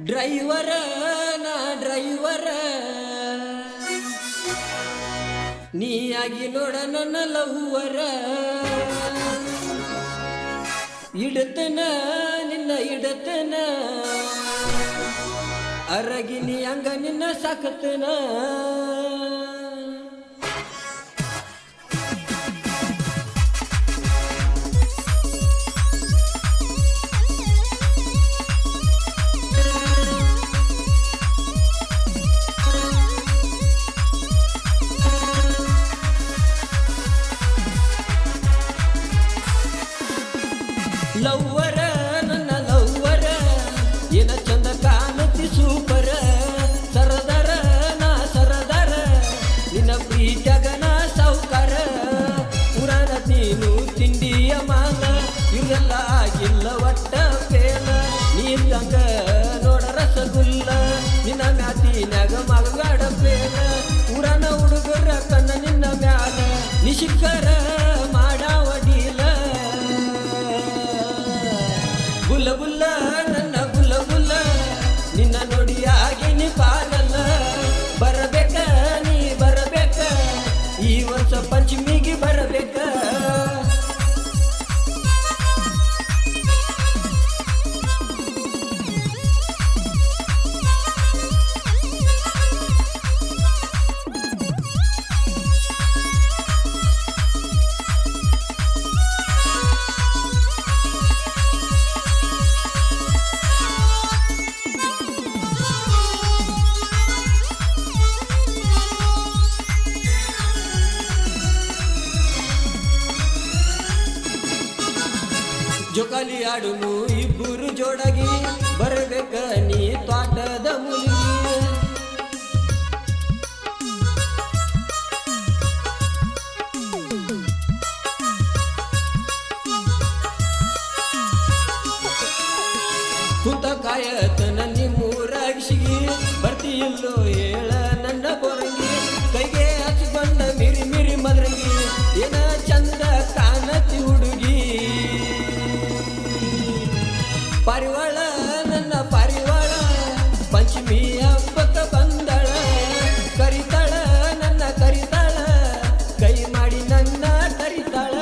Driver ನಾ driver ನೀಯಾಗಿ ನೋಡ ನನ್ನ ಲವ್ವರ ಇಡತನ ನಿನ್ನ ಇಡತನ ಅರಗಿನಿ ಹಂಗ ನಿನ್ನ ಸಾಕತನ ಲವ್ವರ ನನ್ನ ಲವ್ವರ ಏನ ಚಂದ ಕಾಣತಿ ಸೂಪರ ಸರದರ ನಾ ಸರದರ ನಿನ್ನ ಪ್ರೀತ್ಯಾಗ ನಾ ಸಾವುಕಾರ ಪುರಾಣ ನೀನು ತಿಂಡಿಯ ಮಾಲ ಇವೆಲ್ಲ ಆಗಿಲ್ಲ ಒಟ್ಟ ಪೇಲ ನೀರ್ದಂಗ ನೋಡ ರಸಗುಲ್ಲ ನಿನ್ನ ಮ್ಯಾತಿನ್ಯಾಗ ಮಗಗಾಡ ಪೇಲ ಪುರಾಣ ಹುಡುಗರ ಕಣ್ಣ ನಿನ್ನ ಮ್ಯಾಲ ನಿಶಿಕರ ಮಾಡಾವಡಿಲ ಬುಲ್ಲ ಬುಲ್ಲ ನನ್ನ ಬುಲ್ಲ ಬುಲ್ಲ ನಿನ್ನ ನೋಡಿ ಹಾಗೆ ನೀ ಪಾಗಲ್ಲ ಬರಬೇಕ ನೀ ಬರಬೇಕ ಈ ವರ್ಷ ಪಂಚಮಿಗೆ ಬರಬೇಕ ಜೋಕಾಲಿ ಆಡುನು ಇಬ್ಬರು ಜೋಡಾಗಿ ಬರಬೇಕ ನೀ ತ್ವಾಟದ ಮುಲಿ ಕುಂತ ಕಾಯತನ ನಿಮ್ಮೂರಾಗಿಸಿಗಿ ಬರ್ತಿಯಿಲ್ಲೋ ಹೇಳ ನನ್ನ ಬೊರಂಗಿ ಕೈಗೆ ಹಚ್ಕೊಂಡ ಮಿರಿ ಮಿರಿ ಮದ್ರಂಗಿ ಏನ ಚಂದ ಕಾಣತಿ ಹುಡುಗಿ ಪಾರಿವಾಳ ನನ್ನ ಪಾರಿವಾಳ ಪಂಚಮಿ ಹಬ್ಬಕ್ಕ ಬಂದಳ ಕರಿತಾಳ ನನ್ನ ಕರಿತಾಳ ಕೈ ಮಾಡಿ ನನ್ನ ಕರಿತಾಳ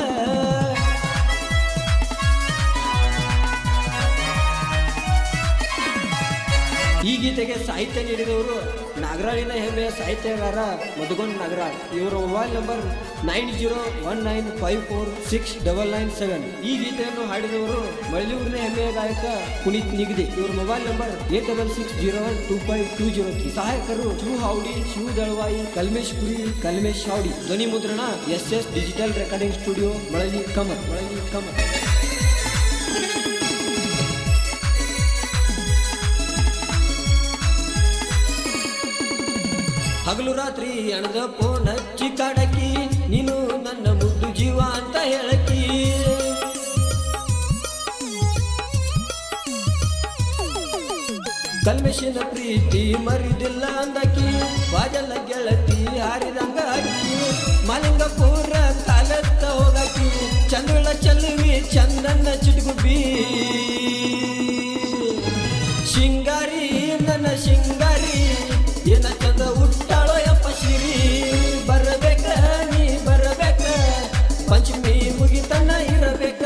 ಈ ಗೀತೆಗೆ ಸಾಹಿತ್ಯ ನೀಡಿದವರು ನಾಗರಾಳಿನ ಹೆಮ್ಮೆಯ ಸಾಹಿತ್ಯಗಾರ ಮಧುಗೊಂಡ್ ನಾಗರಾಳ್. ಇವರ ಮೊಬೈಲ್ ನಂಬರ್ 9019546997. ಈ ಗೀತೆಯನ್ನು ಹಾಡಿದವರು ಮಳಲಿಯೂರಿನ ಹೆಮ್ಮೆಯ ಗಾಯಕ ಪುನೀತ್ ನಿಗದಿ. ಇವರ ಮೊಬೈಲ್ ನಂಬರ್ 8660125203. ಸಹಾಯಕರು ಶಿವ ಹಾವಡಿ, ಶಿವ ದಳವಾಯಿ, ಕಲ್ಮೇಶ್ ಪುರಿ, ಕಲ್ಮೇಶ್ ಹಾವಡಿ. ಧ್ವನಿ ಮುದ್ರಣ SS digital recording studio, Malali cometh. ಹಗಲು ರಾತ್ರಿ ಅಣದ ಫೋನ್ ಹಚ್ಚಿ ಕಾಡಕಿ ನೀನು ನನ್ನ ಮುದ್ದು ಜೀವ ಅಂತ ಹೇಳಕಿ ಕಲ್ಮೇಶಿನ ಪ್ರೀತಿ ಮರಿದಿಲ್ಲ ಅಂದಕಿ ಬಾಜಲ ಗೆಳತಿ ಹಾರಿದಂಗ ಹಾಕಿ ಮಾಲಿಂಗಪುರ ಕಾಲತ್ತ ಹೋಗಕಿ ಚಂದ್ರಳ ಚಲುವಿ ಚಂದನ್ನ ಚಿಟಗುಬ್ಬಿ ಶಿಂಗಾರಿ ನನ್ನ ಶಿಂಗಾರಿ ಏನ ಚಂದ ಹುಟ್ಟಾಳೋ ಯಪ್ಪ ಶಿರಿ ಬರಬೇಕ ನೀ ಬರಬೇಕ ಪಂಚಮಿ ಮುಗಿತನ ಇರಬೇಕ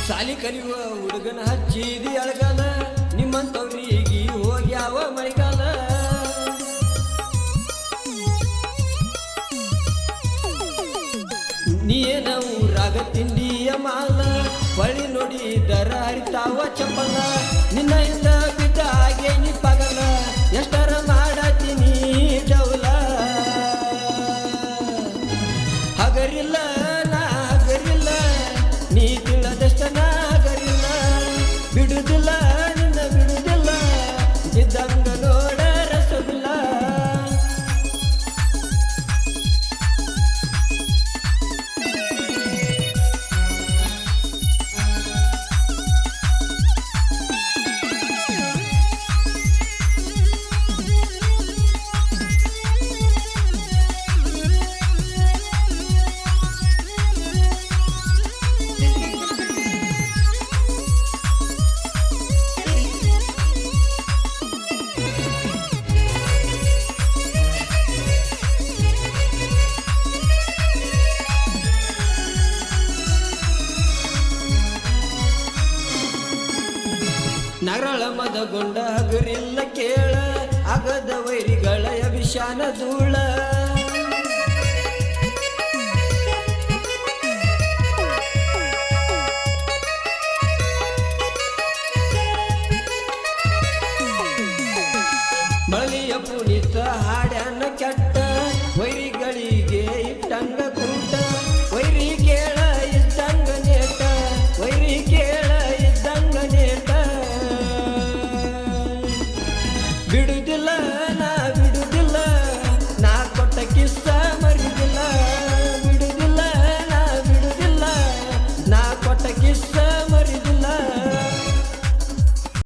ಸಾಲಿ ಕಲಿಯುವ ಹುಡುಗನ ಹಚ್ಚಿದಿ ಅಳಗಾಲ ನಿಮ್ಮಂತವ್ರಿಗೆ ಹೋಗ್ಯಾವ ಮಳೆಗಾಲ ನೀನ ಊರಾಗ ತಿಂಡಿಯ ಮಾಲ ಹೊಳಿ ನೋಡಿ ದರ ಹರಿತಾವ ಚಪ್ಪಲ ನಿನ್ನ ಇಂದ ಬಿದ್ದ ಹಾಗೆ ನಿ ಪಗಲ ಎಷ್ಟರ ಮಾಡತೀನಿ ಡೌಲ ಮದಗೊಂಡ ಹಗರಿಲ್ಲ ಕೇಳ ಅಗದ ವೈರಿಗಳ ಅಭಿಷಾನ ಧೂಳ ಮಳಿಯ ಪುಣಿತ ಹಾಡ್ಯಾನ ಕೆಟ್ಟ ವೈರಿಗಳಿಗೆ ಇಟ್ಟಂಗ ಕೂಟ ವೈರಿ ಕೇಳ ಇದ್ದಂಗ ನೇಟ ವೈರಿ ಕೇಳ ಇದ್ದಂಗ ನೇಟ ಬಿಡುದಿಲ್ಲ